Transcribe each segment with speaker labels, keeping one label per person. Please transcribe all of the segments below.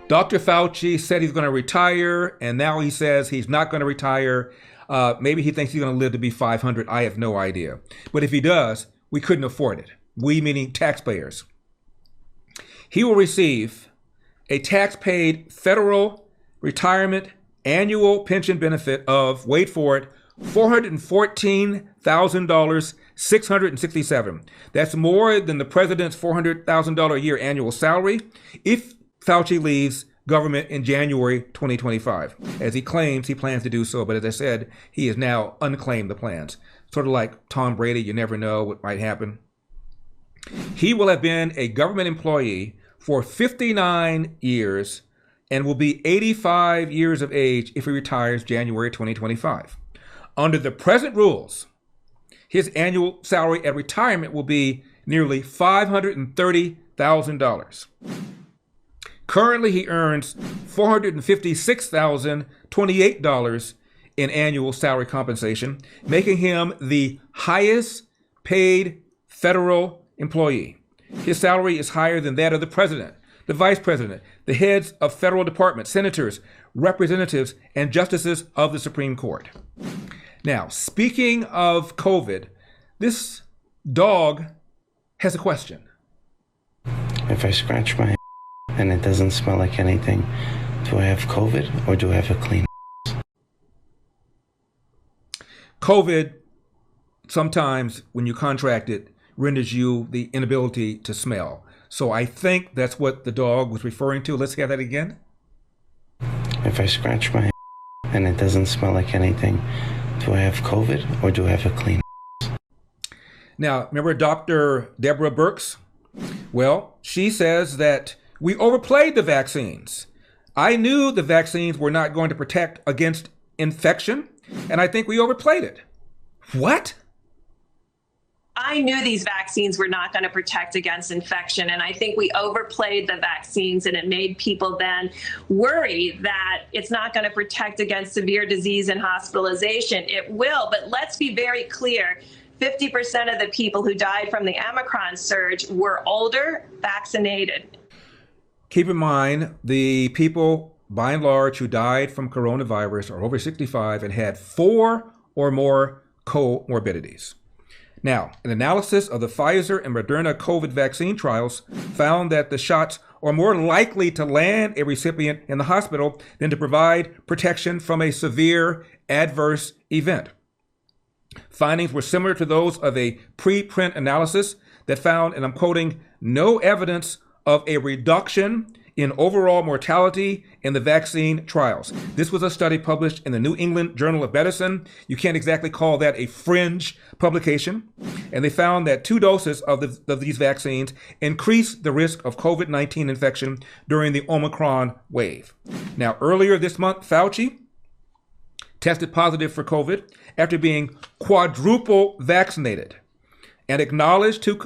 Speaker 1: Dr. Fauci said he's going to retire, and now he says he's not going to retire. Maybe he thinks he's going to live to be 500. I have no idea. But if he does, we couldn't afford it. We, meaning taxpayers. He will receive a tax-paid federal retirement annual pension benefit of, wait for it, $414,667. That's more than the president's $400,000 a year annual salary if Fauci leaves government in January 2025, as he claims he plans to do so. But as I said, he has now unclaimed the plans. Sort of like Tom Brady, you never know what might happen. He will have been a government employee for 59 years and will be 85 years of age if he retires January 2025. Under the present rules, his annual salary at retirement will be nearly $530,000. Currently, he earns $456,028 in annual salary compensation, making him the highest paid federal employee. His salary is higher than that of the president, the vice president, the heads of federal departments, senators, representatives, and justices of the Supreme Court. Now, speaking of COVID, this dog has a question.
Speaker 2: If I scratch my and it doesn't smell like anything, do I have COVID or do I have a clean?
Speaker 1: COVID, sometimes when you contract it, renders you the inability to smell. So I think that's what the dog was referring to. Let's hear that again.
Speaker 2: If I scratch my and it doesn't smell like anything, do I have COVID or do I have a clean?
Speaker 1: Now, remember Dr. Deborah Birx? Well, she says that we overplayed the vaccines. I knew the vaccines were not going to protect against infection, and I think we overplayed it. What?
Speaker 3: I knew these vaccines were not going to protect against infection, and I think we overplayed the vaccines, and it made people then worry that it's not going to protect against severe disease and hospitalization. It will, but let's be very clear. 50% of the people who died from the Omicron surge were older, vaccinated.
Speaker 1: Keep in mind, the people, by and large, who died from coronavirus are over 65 and had 4 or more comorbidities. Now, an analysis of the Pfizer and Moderna COVID vaccine trials found that the shots are more likely to land a recipient in the hospital than to provide protection from a severe adverse event. Findings were similar to those of a preprint analysis that found, and I'm quoting, no evidence of a reduction in overall mortality in the vaccine trials. This was a study published in the New England Journal of Medicine. You can't exactly call that a fringe publication. And they found that 2 doses of these vaccines increased the risk of COVID-19 infection during the Omicron wave. Now, earlier this month, Fauci tested positive for COVID after being quadruple vaccinated, and acknowledged to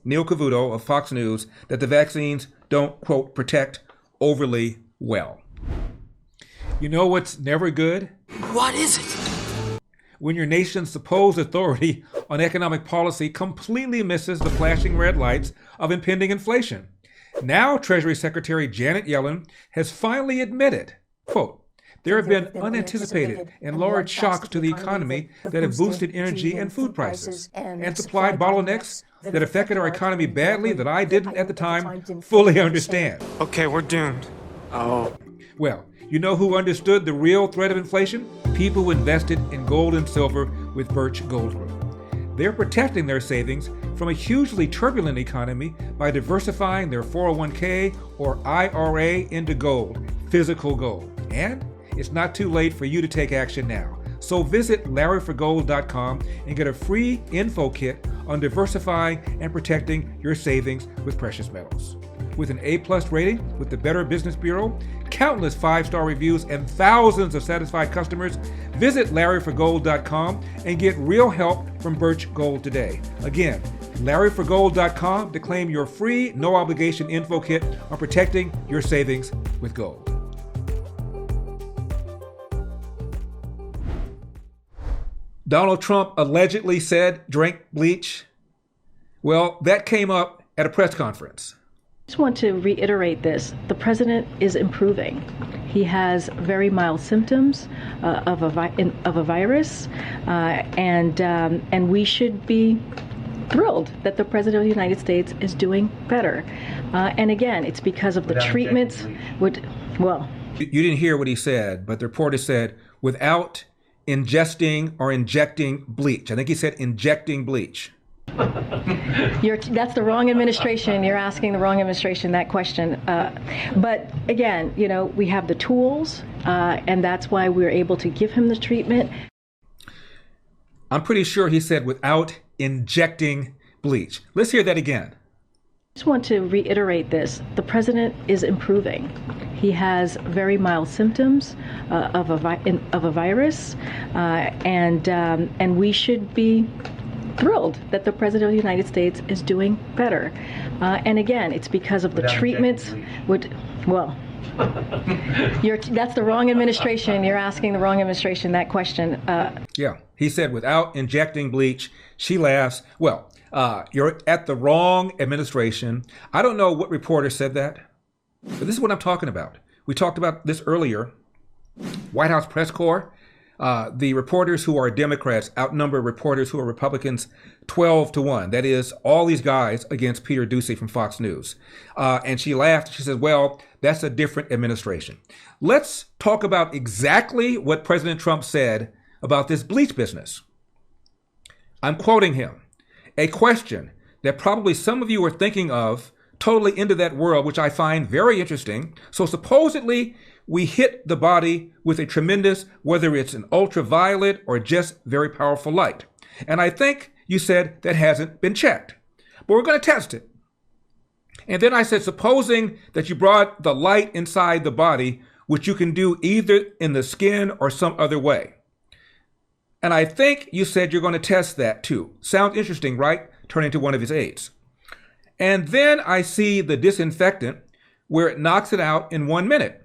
Speaker 1: Neil Cavuto of Fox News that the vaccines don't, quote, protect overly well. You know what's never good?
Speaker 4: What is it?
Speaker 1: When your nation's supposed authority on economic policy completely misses the flashing red lights of impending inflation. Now Treasury Secretary Janet Yellen has finally admitted, quote, there have been unanticipated and large shocks to the economy that have boosted energy and food prices and supply bottlenecks that affected our economy badly that I didn't at the time fully understand.
Speaker 4: Okay, we're doomed. Oh.
Speaker 1: Well, you know who understood the real threat of inflation? People who invested in gold and silver with Birch Gold Group. They're protecting their savings from a hugely turbulent economy by diversifying their 401k or IRA into gold, physical gold. And it's not too late for you to take action now. So visit LarryForGold.com and get a free info kit on diversifying and protecting your savings with precious metals. With an A+ rating with the Better Business Bureau, countless 5-star reviews, and thousands of satisfied customers, visit LarryForGold.com and get real help from Birch Gold today. Again, LarryForGold.com to claim your free, no-obligation info kit on protecting your savings with gold. Donald Trump allegedly said drink bleach. Well, that came up at a press conference.
Speaker 5: just want to reiterate this. The president is improving. He has very mild symptoms of a virus, and we should be thrilled that the president of the United States is doing better. And again, it's because of the treatments.
Speaker 1: You didn't hear what he said, but the reporter said without ingesting or injecting bleach. I think he said injecting bleach.
Speaker 5: That's the wrong administration. You're asking the wrong administration that question. But again, we have the tools, and that's why we're able to give him the treatment.
Speaker 1: I'm pretty sure he said without injecting bleach. Let's hear that again.
Speaker 5: I just want to reiterate this. The president is improving. He has very mild symptoms of a virus, and we should be thrilled that the president of the United States is doing better. And again, it's because of the treatments. That's the wrong administration. You're asking the wrong administration that question.
Speaker 1: Yeah, he said without injecting bleach. She laughs. Well, you're at the wrong administration. I don't know what reporter said that, but this is what I'm talking about. We talked about this earlier. White House press corps. The reporters who are Democrats outnumber reporters who are Republicans 12-1. That is, all these guys against Peter Doocy from Fox News. And she laughed. She says, well, that's a different administration. Let's talk about exactly what President Trump said about this bleach business. I'm quoting him. A question that probably some of you are thinking of totally into that world, which I find very interesting. So supposedly, we hit the body with a tremendous, whether it's an ultraviolet or just very powerful light. And I think you said that hasn't been checked, but we're going to test it. And then I said, supposing that you brought the light inside the body, which you can do either in the skin or some other way. And I think you said you're going to test that too. Sounds interesting, right? Turning to one of his aides. And then I see the disinfectant where it knocks it out in 1 minute.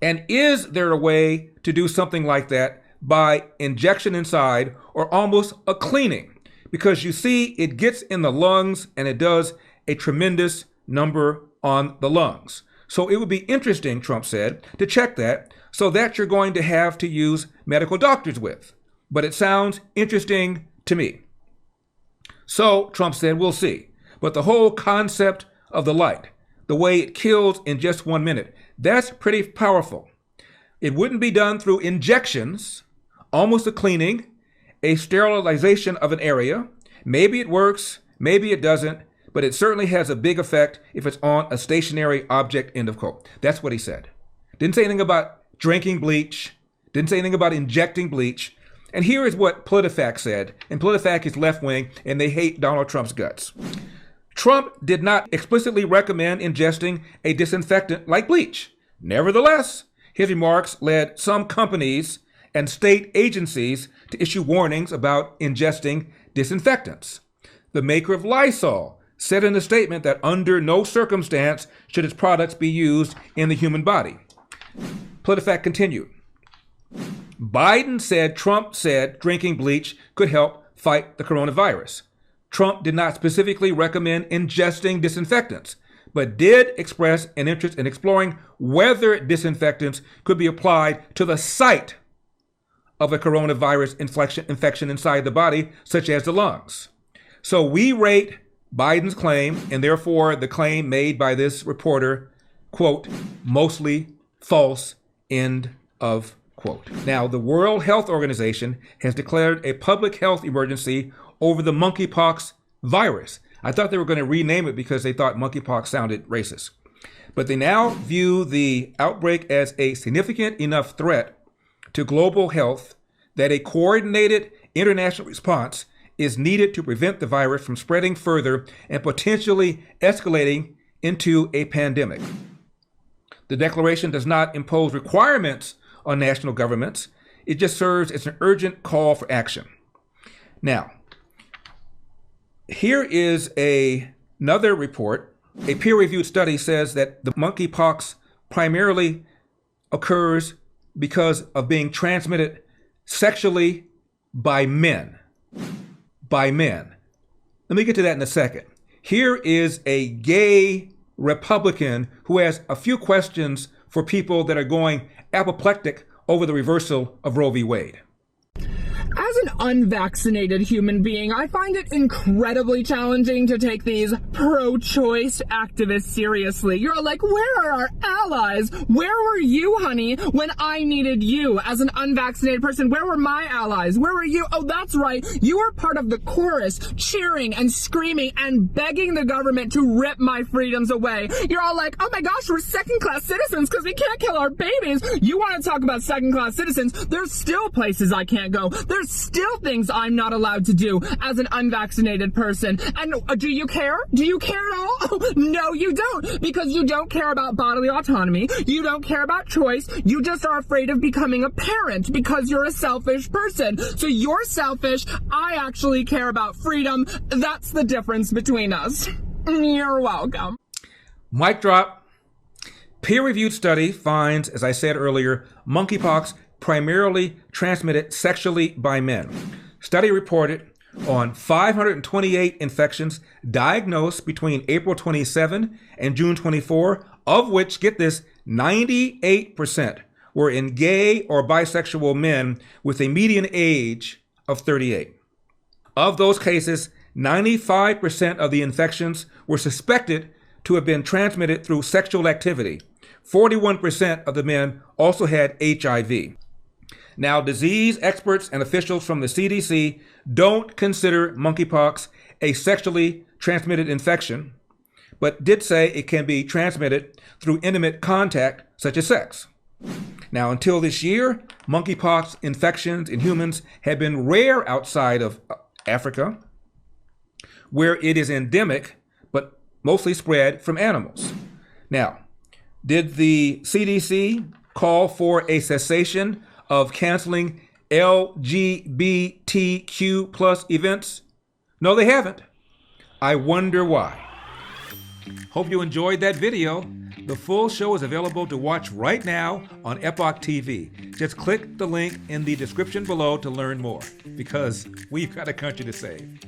Speaker 1: And is there a way to do something like that by injection inside or almost a cleaning? Because you see, it gets in the lungs and it does a tremendous number on the lungs. So it would be interesting, Trump said, to check that so that you're going to have to use medical doctors with. But it sounds interesting to me. So Trump said, we'll see. But the whole concept of the light, the way it kills in just 1 minute, that's pretty powerful. It wouldn't be done through injections, almost a cleaning, a sterilization of an area. Maybe it works, maybe it doesn't, but it certainly has a big effect if it's on a stationary object, end of quote. That's what he said. Didn't say anything about drinking bleach, didn't say anything about injecting bleach. And here is what PolitiFact said, and PolitiFact is left-wing, and they hate Donald Trump's guts. Trump did not explicitly recommend ingesting a disinfectant like bleach. Nevertheless, his remarks led some companies and state agencies to issue warnings about ingesting disinfectants. The maker of Lysol said in a statement that under no circumstance should its products be used in the human body. PolitiFact continued. Biden said Trump said drinking bleach could help fight the coronavirus. Trump did not specifically recommend ingesting disinfectants, but did express an interest in exploring whether disinfectants could be applied to the site of a coronavirus infection inside the body, such as the lungs. So we rate Biden's claim, and therefore the claim made by this reporter, quote, mostly false, end of quote. Now, the World Health Organization has declared a public health emergency over the monkeypox virus. I thought they were going to rename it because they thought monkeypox sounded racist. But they now view the outbreak as a significant enough threat to global health that a coordinated international response is needed to prevent the virus from spreading further and potentially escalating into a pandemic. The declaration does not impose requirements on national governments. It just serves as an urgent call for action. Now, here is another report. A peer-reviewed study says that the monkeypox primarily occurs because of being transmitted sexually by men. By men. Let me get to that in a second. Here is a gay Republican who has a few questions for people that are going apoplectic over the reversal of Roe v. Wade.
Speaker 6: As an unvaccinated human being, I find it incredibly challenging to take these pro-choice activists seriously. You're like, where are our allies? Where were you, honey, when I needed you as an unvaccinated person? Where were my allies? Where were you? Oh, that's right. You were part of the chorus, cheering and screaming and begging the government to rip my freedoms away. You're all like, oh my gosh, we're second-class citizens because we can't kill our babies. You want to talk about second-class citizens? There's still places I can't go. There's still things I'm not allowed to do as an unvaccinated person. And do you care? Do you care at all? Oh, no, you don't, because you don't care about bodily autonomy. You don't care about choice. You just are afraid of becoming a parent because you're a selfish person. So you're selfish. I actually care about freedom. That's the difference between us. You're welcome.
Speaker 1: Mic drop. Peer-reviewed study finds, as I said earlier, monkeypox primarily transmitted sexually by men. Study reported on 528 infections diagnosed between April 27 and June 24, of which, get this, 98% were in gay or bisexual men with a median age of 38. Of those cases, 95% of the infections were suspected to have been transmitted through sexual activity. 41% of the men also had HIV. Now, disease experts and officials from the CDC don't consider monkeypox a sexually transmitted infection, but did say it can be transmitted through intimate contact, such as sex. Now, until this year, monkeypox infections in humans have been rare outside of Africa, where it is endemic, but mostly spread from animals. Now, did the CDC call for a cessation of canceling LGBTQ plus events? No, they haven't. I wonder why. Hope you enjoyed that video. The full show is available to watch right now on Epoch TV. Just click the link in the description below to learn more, because we've got a country to save.